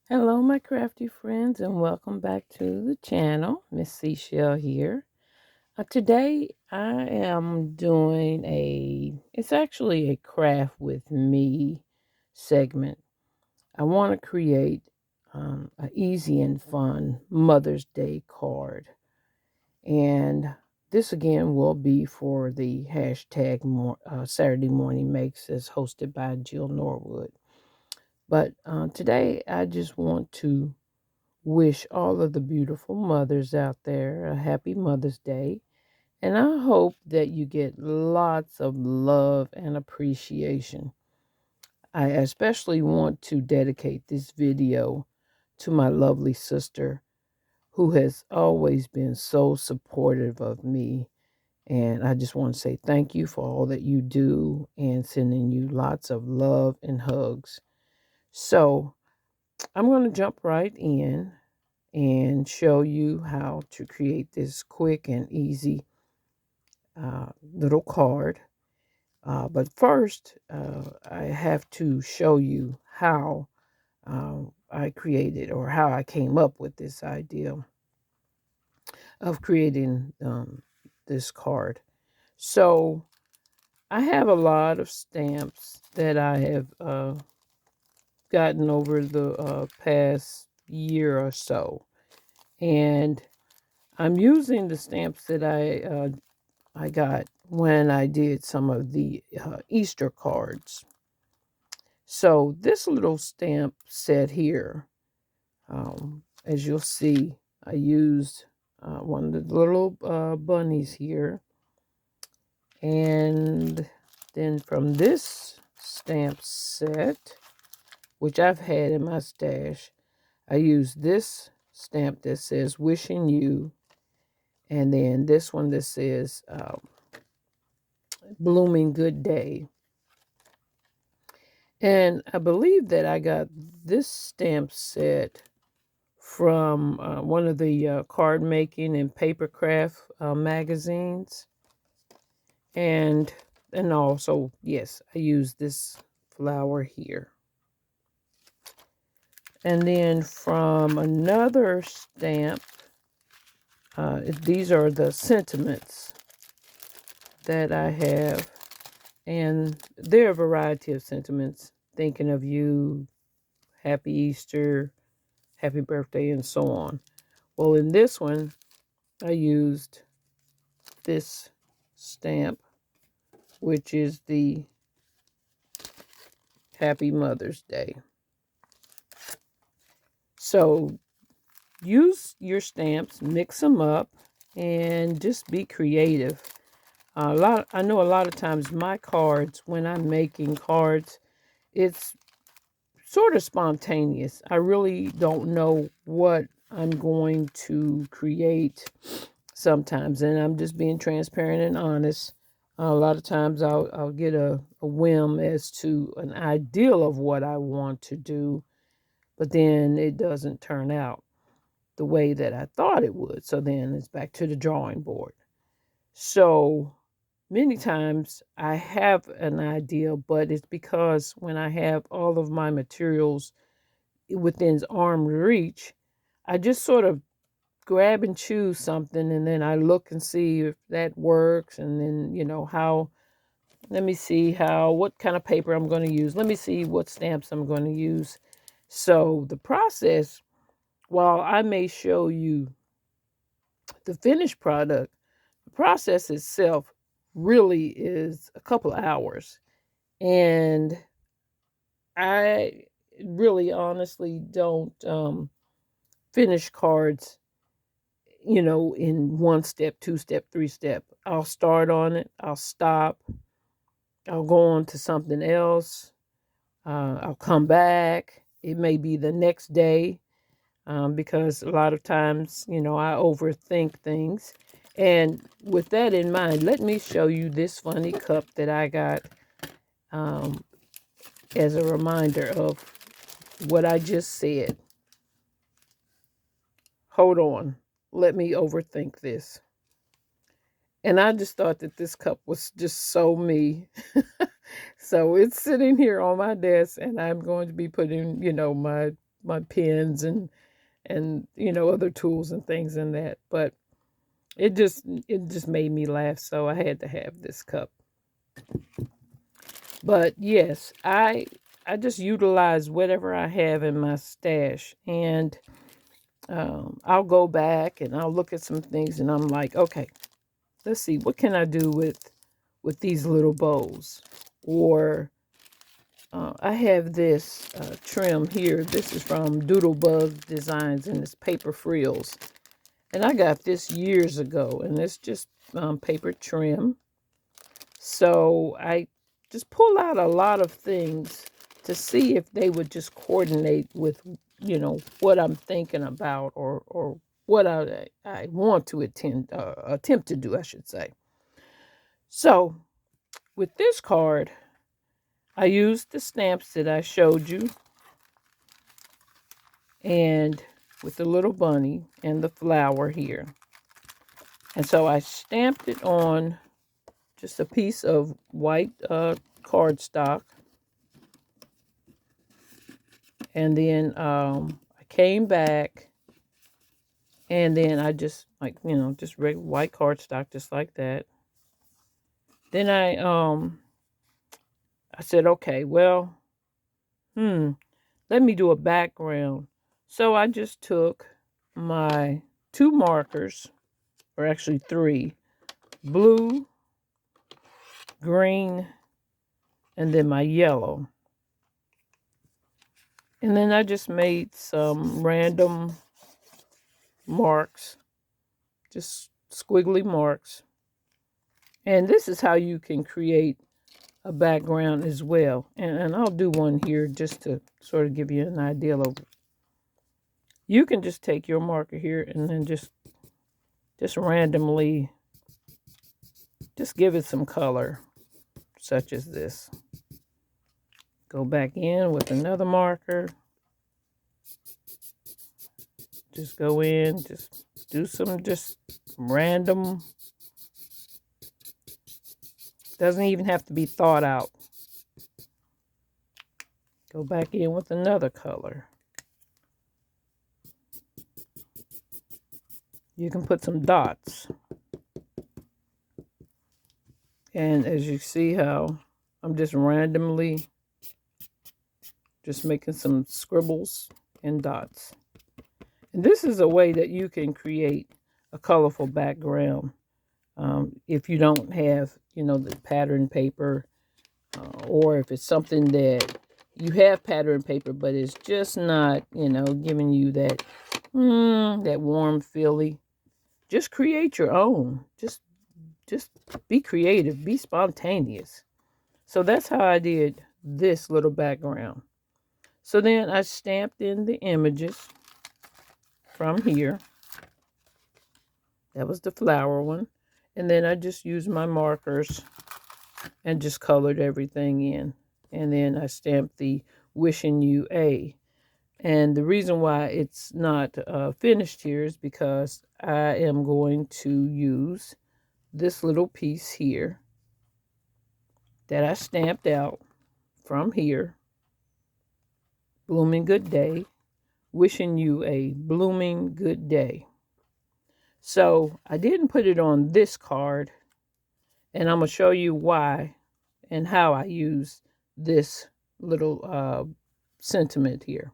Hello, my crafty friends, and welcome back to the channel. Miss Seashell here. Today, I am doing it's actually a craft with me segment. I want to create an easy and fun Mother's Day card. And this again will be for the hashtag Saturday Morning Makes as hosted by Jill Norwood. But today, I just want to wish all of the beautiful mothers out there a happy Mother's Day. And I hope that you get lots of love and appreciation. I especially want to dedicate this video to my lovely sister who has always been so supportive of me. And I just want to say thank you for all that you do and sending you lots of love and hugs. So I'm going to jump right in and show you how to create this quick and easy little card. But first, I have to show you how I created or how I came up with this idea of creating this card. So I have a lot of stamps that I have gotten over the past year or so. And I'm using the stamps that I got when I did some of the Easter cards. So this little stamp set here, as you'll see, I used one of the little bunnies here. And then from this stamp set, which I've had in my stash, I used this stamp that says wishing you. And then this one that says blooming good day. And I believe that I got this stamp set from one of the card making and paper craft magazines. And also, yes, I used this flower here. And then from another stamp, these are the sentiments that I have. And there are a variety of sentiments. Thinking of you, happy Easter, happy birthday, and so on. Well, in this one, I used this stamp, which is the Happy Mother's Day. So use your stamps, mix them up, and just be creative. I know a lot of times my cards, when I'm making cards, it's sort of spontaneous. I really don't know what I'm going to create sometimes, and I'm just being transparent and honest. A lot of times I'll get a whim as to an ideal of what I want to do, but then it doesn't turn out the way that I thought it would. So then it's back to the drawing board. So many times I have an idea, but it's because when I have all of my materials within arm reach, I just sort of grab and choose something, and then I look and see if that works, and then let me see what kind of paper I'm going to use. Let me see what stamps I'm going to use. So the process, while I may show you the finished product, the process itself really is a couple of hours. And I really honestly don't finish cards, in one step, two step, three step. I'll start on it, I'll stop, I'll go on to something else, I'll come back. It may be the next day, because a lot of times, I overthink things. And with that in mind, let me show you this funny cup that I got um, as a reminder of what I just said. Hold on. Let me overthink this. And I just thought that this cup was just so me. So it's sitting here on my desk, and I'm going to be putting, my my pens and other tools and things in that. But it just made me laugh, so I had to have this cup. But yes, I just utilize whatever I have in my stash, and I'll go back and I'll look at some things, and I'm like, okay, let's see, what can I do with these little bowls? Or I have this trim here. This is from Doodlebug Designs, and it's paper frills. And I got this years ago, and it's just paper trim. So I just pull out a lot of things to see if they would just coordinate with, what I'm thinking about, or what I want to attempt to do, I should say. So with this card, I used the stamps that I showed you, and with the little bunny and the flower here. And so I stamped it on just a piece of white cardstock. And then I came back, and then I just, like, just regular white cardstock, just like that. Then I said, okay, well, let me do a background. So I just took my 2 markers, or actually 3, blue, green, and then my yellow. And then I just made some random marks, just squiggly marks. And this is how you can create a background as well. And I'll do one here just to sort of give you an idea of. You can just take your marker here and then just randomly just give it some color, such as this. Go back in with another marker. Just go in, just do some just random. Doesn't even have to be thought out. Go back in with another color. You can put some dots. And as you see how I'm just randomly just making some scribbles and dots. And this is a way that you can create a colorful background. If you don't have, the pattern paper, or if it's something that you have pattern paper, but it's just not, giving you that, that warm feely. Just create your own. Just be creative, be spontaneous. So that's how I did this little background. So then I stamped in the images from here. That was the flower one. And then I just used my markers and just colored everything in. And then I stamped the wishing you a. And the reason why it's not finished here is because I am going to use this little piece here that I stamped out from here. Blooming good day. Wishing you a blooming good day. So I didn't put it on this card, and I'm going to show you why and how I use this little sentiment here.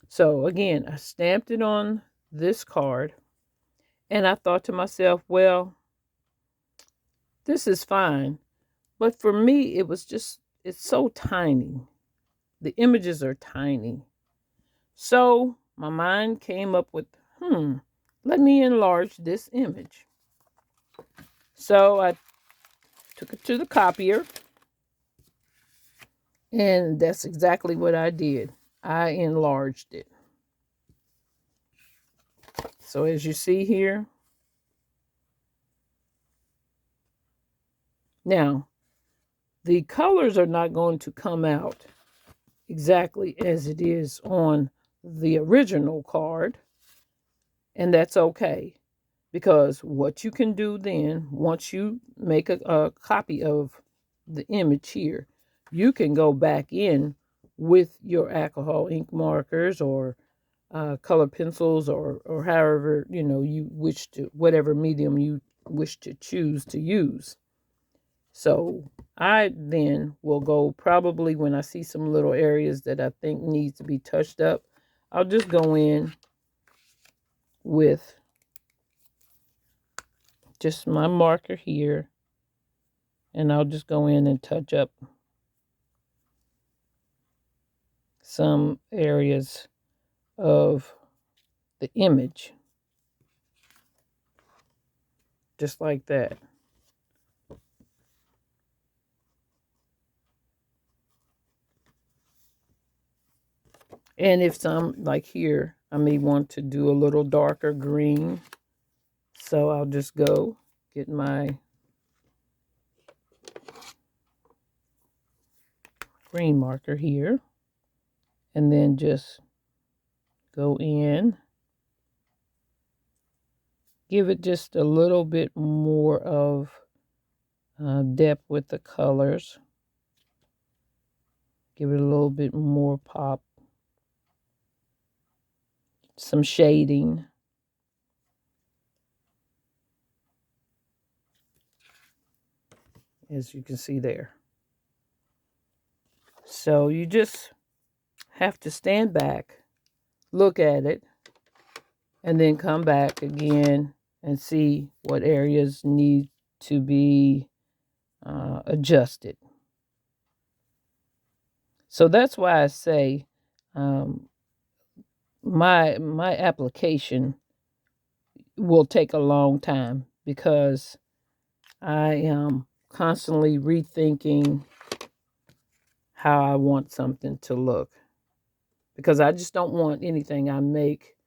So again, I stamped it on this card, and I thought to myself, well, this is fine. But for me, it's so tiny. The images are tiny. So my mind came up with, let me enlarge this image. So I took it to the copier, and that's exactly what I did. I enlarged it. So as you see here, now the colors are not going to come out exactly as it is on the original card, and that's okay, because what you can do then, once you make a copy of the image here, you can go back in with your alcohol ink markers or color pencils or however you wish to, whatever medium you wish to choose to use. So I then will go, probably when I see some little areas that I think needs to be touched up, I'll just go in with just my marker here, and I'll just go in and touch up some areas of the image, just like that. And if some, like here, I may want to do a little darker green. So I'll just go get my green marker here and then just go in, give it just a little bit more of depth with the colors, give it a little bit more pop, some shading. As you can see there. So you just have to stand back, look at it, and then come back again and see what areas need to be adjusted. So that's why I say my application will take a long time, because I am constantly rethinking how I want something to look, because I just don't want anything I make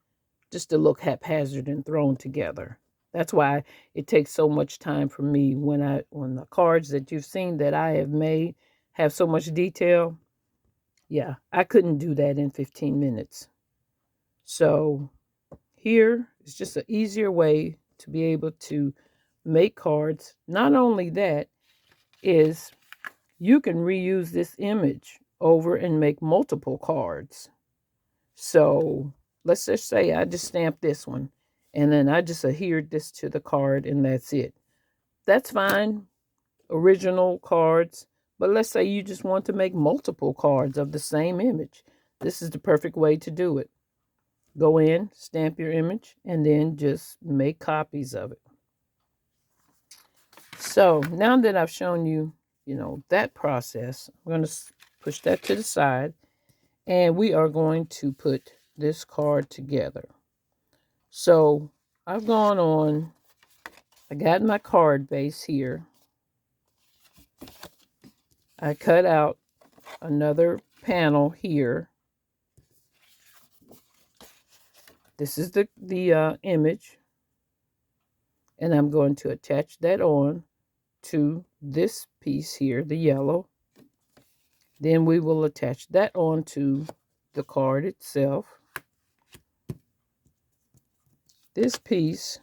just to look haphazard and thrown together. That's why it takes so much time for me when the cards that you've seen that I have made have so much detail. Yeah, I couldn't do that in 15 minutes. So here is just an easier way to be able to make cards. Not only that, is you can reuse this image over and make multiple cards. So let's just say I just stamped this one and then I just adhered this to the card and that's it. That's fine, original cards. But let's say you just want to make multiple cards of the same image. This is the perfect way to do it. Go in, stamp your image, and then just make copies of it. So now that I've shown you, that process, I'm going to push that to the side, and we are going to put this card together. So I've gone on, I got my card base here. I cut out another panel here. This is the image, and I'm going to attach that on to this piece here, the yellow. Then we will attach that onto the card itself. This piece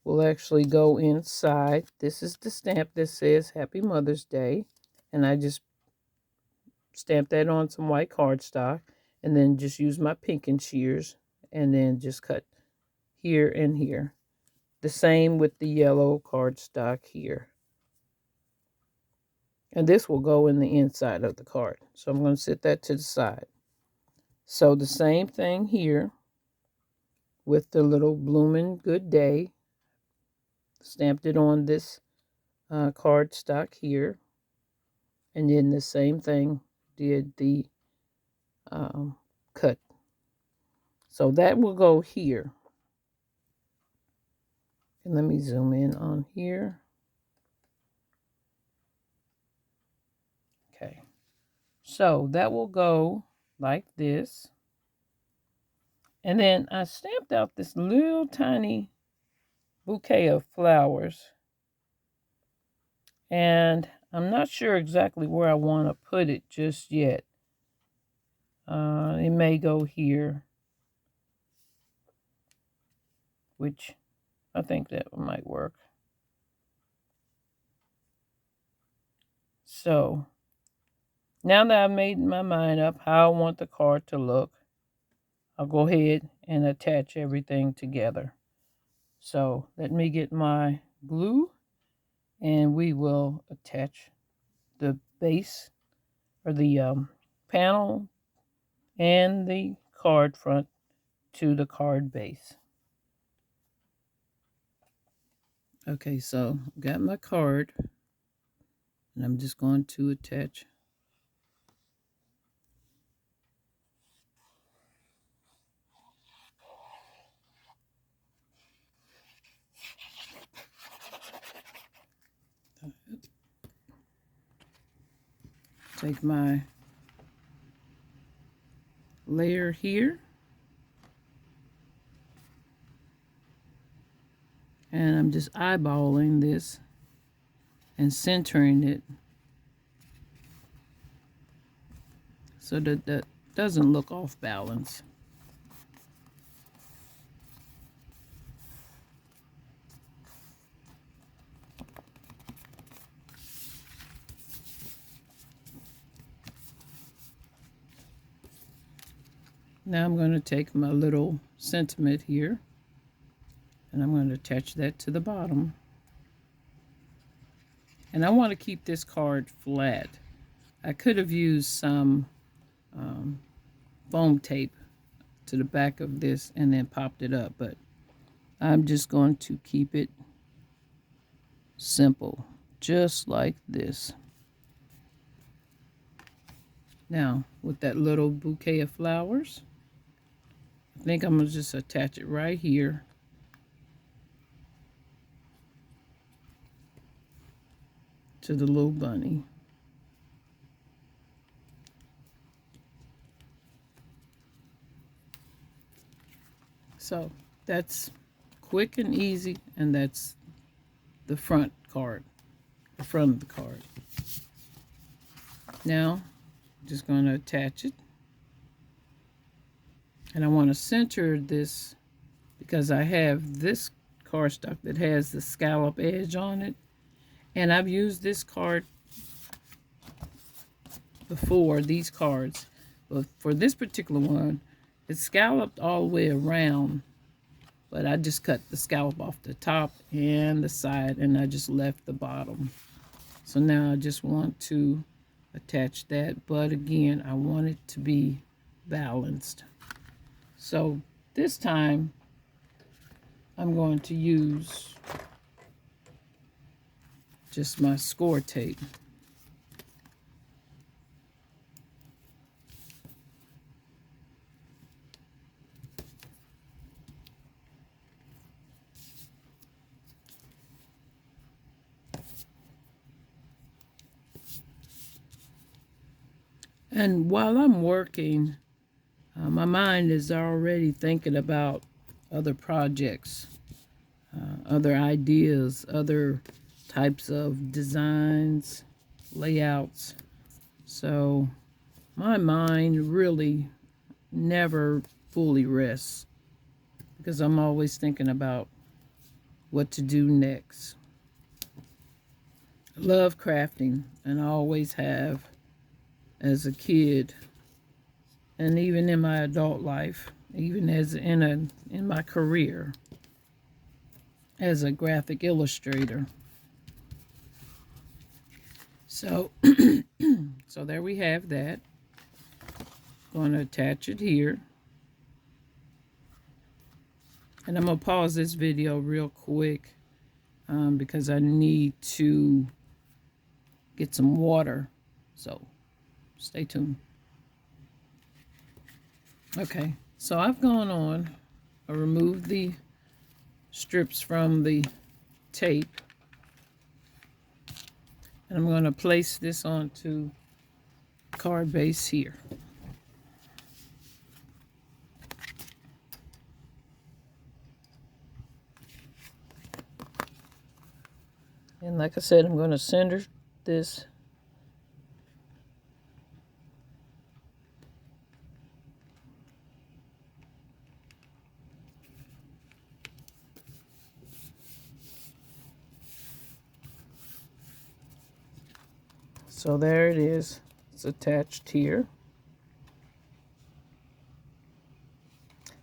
will actually go inside. This is the stamp that says Happy Mother's Day. And I just stamp that on some white cardstock and then just use my pinking shears and then just cut here and here. The same with the yellow cardstock here. And this will go in the inside of the card. So I'm going to set that to the side. So the same thing here with the little blooming good day. Stamped it on this cardstock here. And then the same thing, did the cut. So that will go here. And let me zoom in on here. Okay. So that will go like this. And then I stamped out this little tiny bouquet of flowers. And I'm not sure exactly where I want to put it just yet. It may go here, which I think that might work. So Now that I've made my mind up how I want the card to look, I'll go ahead and attach everything together. So let me get my glue and we will attach the base or the panel and the card front to the card base. Okay, so I've got my card and I'm just going to attach. Take my layer here and I'm just eyeballing this and centering it so that that doesn't look off balance. Now I'm going to take my little sentiment here and I'm going to attach that to the bottom. And I want to keep this card flat. I could have used some foam tape to the back of this and then popped it up, but I'm just going to keep it simple, just like this. Now, with that little bouquet of flowers, I think I'm going to just attach it right here to the little bunny. So that's quick and easy, and that's the front card, the front of the card. Now, I'm just going to attach it. And I want to center this because I have this cardstock that has the scallop edge on it. And I've used this card before, these cards. But for this particular one, it's scalloped all the way around. But I just cut the scallop off the top and the side, and I just left the bottom. So now I just want to attach that. But again, I want it to be balanced. So this time, I'm going to use just my score tape. And while I'm working, my mind is already thinking about other projects, other ideas, other types of designs, layouts. So my mind really never fully rests because I'm always thinking about what to do next. I love crafting, and I always have as a kid, and even in my adult life, even as in my career as a graphic illustrator. So so there we have that. Going to attach it here. And I'm going to pause this video real quick because I need to get some water. So stay tuned. Okay, so I've gone on. I removed the strips from the tape. And I'm going to place this onto card base here. And like I said, I'm going to center this so there it is, that's attached here.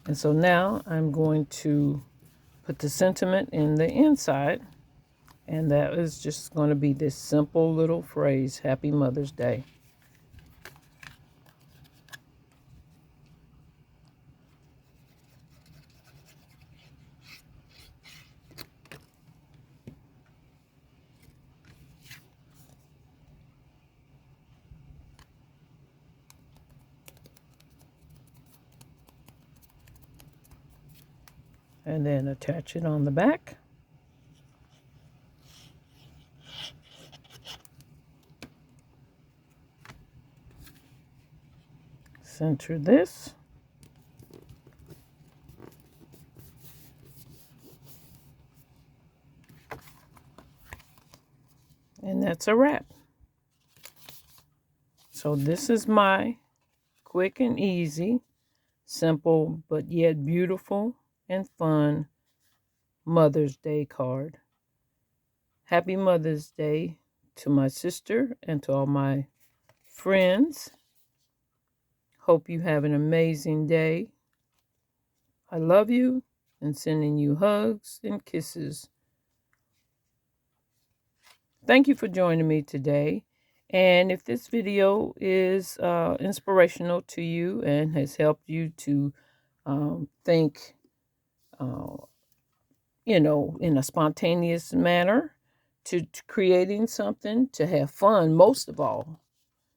And so now I'm going to put the sentiment in the inside. And that is just going to be this simple little phrase, Happy Mother's Day. And then attach it on the back. Center this. And that's a wrap. So this is my quick and easy, simple, but yet beautiful and fun Mother's Day card. Happy Mother's Day to my sister and to all my friends. Hope you have an amazing day. I love you and sending you hugs and kisses. Thank you for joining me today. And if this video is inspirational to you and has helped you to think, in a spontaneous manner, to creating something, to have fun, most of all,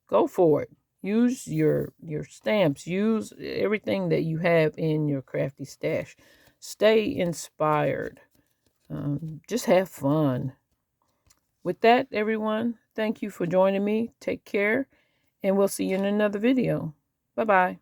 go for it. Use your stamps. Use everything that you have in your crafty stash. Stay inspired. Just have fun. With that, everyone, thank you for joining me. Take care, and we'll see you in another video. Bye-bye.